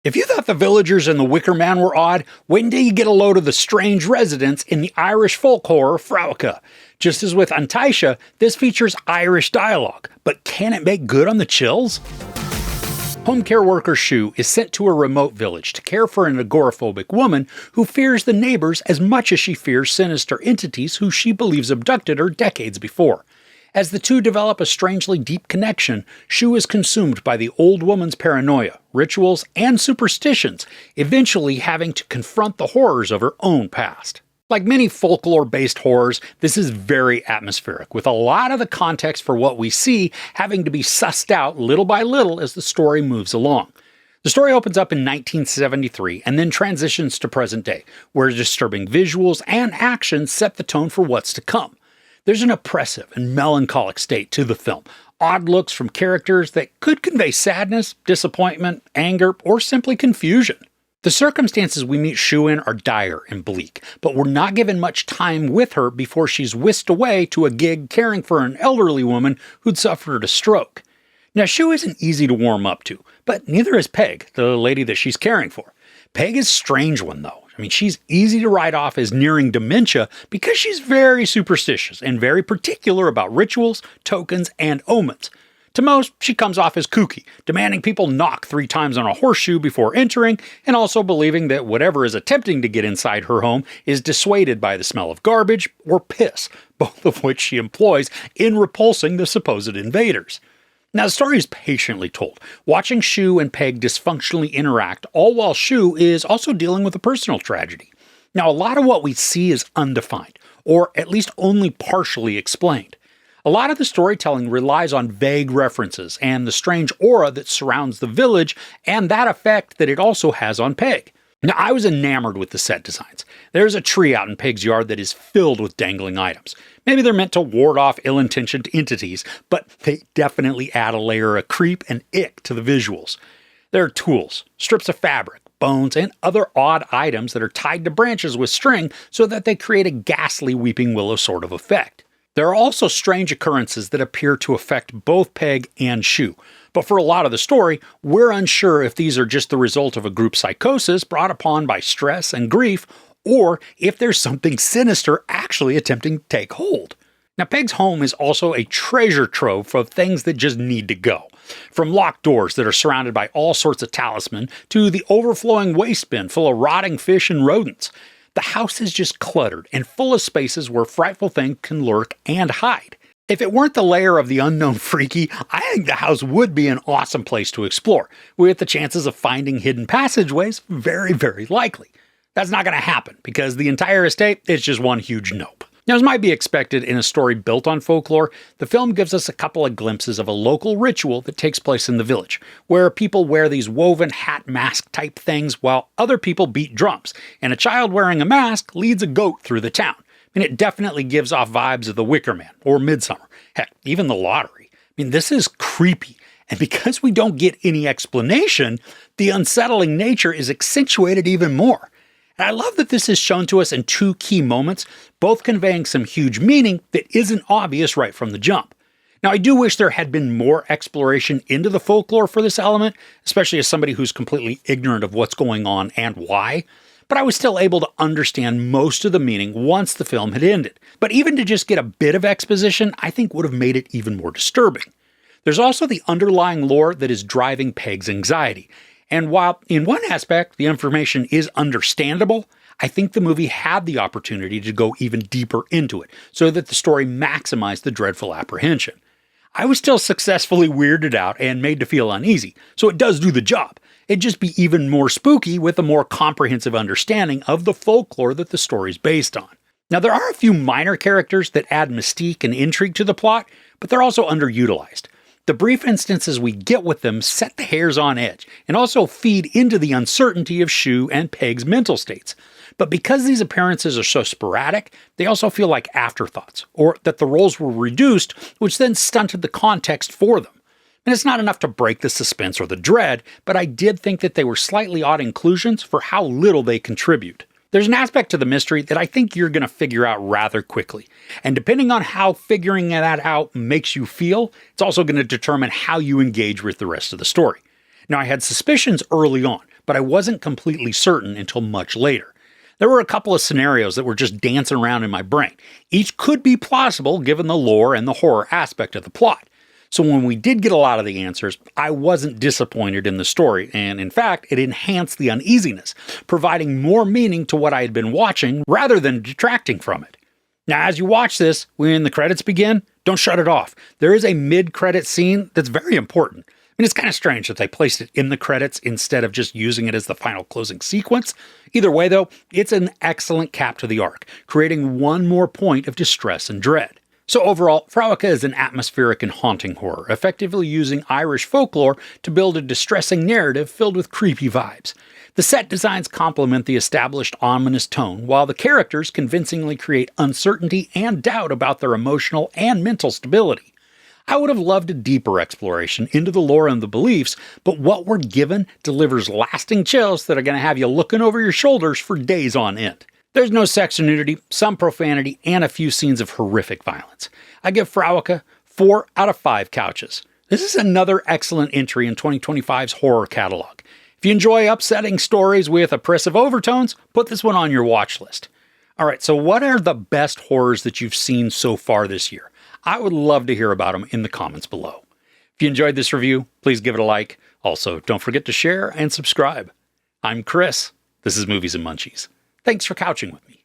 If you thought the villagers in the Wicker Man were odd, wait until you get a load of the strange residents in the Irish folk horror Frewaka. Just as with An Taibhse, this features Irish dialogue, but can it make good on the chills? Home care worker Shoo is sent to a remote village to care for an agoraphobic woman who fears the neighbors as much as she fears sinister entities who she believes abducted her decades before. As the two develop a strangely deep connection, Shoo is consumed by the old woman's paranoia, rituals, and superstitions, eventually having to confront the horrors of her own past. Like many folklore-based horrors, this is very atmospheric, with a lot of the context for what we see having to be sussed out little by little as the story moves along. The story opens up in 1973 and then transitions to present day, where disturbing visuals and actions set the tone for what's to come. There's an oppressive and melancholic state to the film, odd looks from characters that could convey sadness, disappointment, anger, or simply confusion. The circumstances we meet Shoo in are dire and bleak, but we're not given much time with her before she's whisked away to a gig caring for an elderly woman who'd suffered a stroke. Now, Shoo isn't easy to warm up to, but neither is Peg, the lady that she's caring for. Peg is a strange one, though. She's easy to write off as nearing dementia because she's very superstitious and very particular about rituals, tokens, and omens. To most, she comes off as kooky, demanding people knock 3 times on a horseshoe before entering, and also believing that whatever is attempting to get inside her home is dissuaded by the smell of garbage or piss, both of which she employs in repulsing the supposed invaders. Now, the story is patiently told, watching Shoo and Peg dysfunctionally interact, all while Shoo is also dealing with a personal tragedy. Now, a lot of what we see is undefined, or at least only partially explained. A lot of the storytelling relies on vague references and the strange aura that surrounds the village and that effect that it also has on Peg. Now, I was enamored with the set designs. There's a tree out in Peg's yard that is filled with dangling items. Maybe they're meant to ward off ill-intentioned entities, but they definitely add a layer of creep and ick to the visuals. There are tools, strips of fabric, bones, and other odd items that are tied to branches with string so that they create a ghastly weeping willow sort of effect. There are also strange occurrences that appear to affect both Peg and Shoo, but for a lot of the story, we're unsure if these are just the result of a group psychosis brought upon by stress and grief, or if there's something sinister actually attempting to take hold. Now, Peg's home is also a treasure trove of things that just need to go. From locked doors that are surrounded by all sorts of talisman, to the overflowing waste bin full of rotting fish and rodents. The house is just cluttered and full of spaces where frightful things can lurk and hide. If it weren't the layer of the unknown freaky, I think the house would be an awesome place to explore, with the chances of finding hidden passageways very, very likely. That's not going to happen, because the entire estate is just one huge nope. Now, as might be expected in a story built on folklore, the film gives us a couple of glimpses of a local ritual that takes place in the village, where people wear these woven hat mask type things while other people beat drums, and a child wearing a mask leads a goat through the town. It definitely gives off vibes of the Wicker Man or Midsummer. Heck, even the lottery. This is creepy. And because we don't get any explanation, the unsettling nature is accentuated even more. And I love that this is shown to us in 2 key moments, both conveying some huge meaning that isn't obvious right from the jump. Now, I do wish there had been more exploration into the folklore for this element, especially as somebody who's completely ignorant of what's going on and why, but I was still able to understand most of the meaning once the film had ended. But even to just get a bit of exposition, I think would have made it even more disturbing. There's also the underlying lore that is driving Peg's anxiety. And while in one aspect the information is understandable, I think the movie had the opportunity to go even deeper into it, so that the story maximized the dreadful apprehension. I was still successfully weirded out and made to feel uneasy, so it does do the job. It'd just be even more spooky with a more comprehensive understanding of the folklore that the story's based on. Now, there are a few minor characters that add mystique and intrigue to the plot, but they're also underutilized. The brief instances we get with them set the hairs on edge, and also feed into the uncertainty of Shoo and Peg's mental states. But because these appearances are so sporadic, they also feel like afterthoughts, or that the roles were reduced, which then stunted the context for them. And it's not enough to break the suspense or the dread, but I did think that they were slightly odd inclusions for how little they contribute. There's an aspect to the mystery that I think you're going to figure out rather quickly. And depending on how figuring that out makes you feel, it's also going to determine how you engage with the rest of the story. Now, I had suspicions early on, but I wasn't completely certain until much later. There were a couple of scenarios that were just dancing around in my brain. Each could be plausible given the lore and the horror aspect of the plot. So when we did get a lot of the answers, I wasn't disappointed in the story, and in fact, it enhanced the uneasiness, providing more meaning to what I had been watching rather than detracting from it. Now, as you watch this, when the credits begin, don't shut it off. There is a mid-credit scene that's very important. I mean, it's kind of strange that they placed it in the credits instead of just using it as the final closing sequence. Either way, though, it's an excellent cap to the arc, creating one more point of distress and dread. So overall, Frewaka is an atmospheric and haunting horror, effectively using Irish folklore to build a distressing narrative filled with creepy vibes. The set designs complement the established ominous tone, while the characters convincingly create uncertainty and doubt about their emotional and mental stability. I would have loved a deeper exploration into the lore and the beliefs, but what we're given delivers lasting chills that are going to have you looking over your shoulders for days on end. There's no sex or nudity, some profanity, and a few scenes of horrific violence. I give Frewaka 4 out of 5 couches. This is another excellent entry in 2025's horror catalog. If you enjoy upsetting stories with oppressive overtones, put this one on your watch list. Alright, so what are the best horrors that you've seen so far this year? I would love to hear about them in the comments below. If you enjoyed this review, please give it a like. Also, don't forget to share and subscribe. I'm Chris. This is Movies and Munchies. Thanks for couching with me.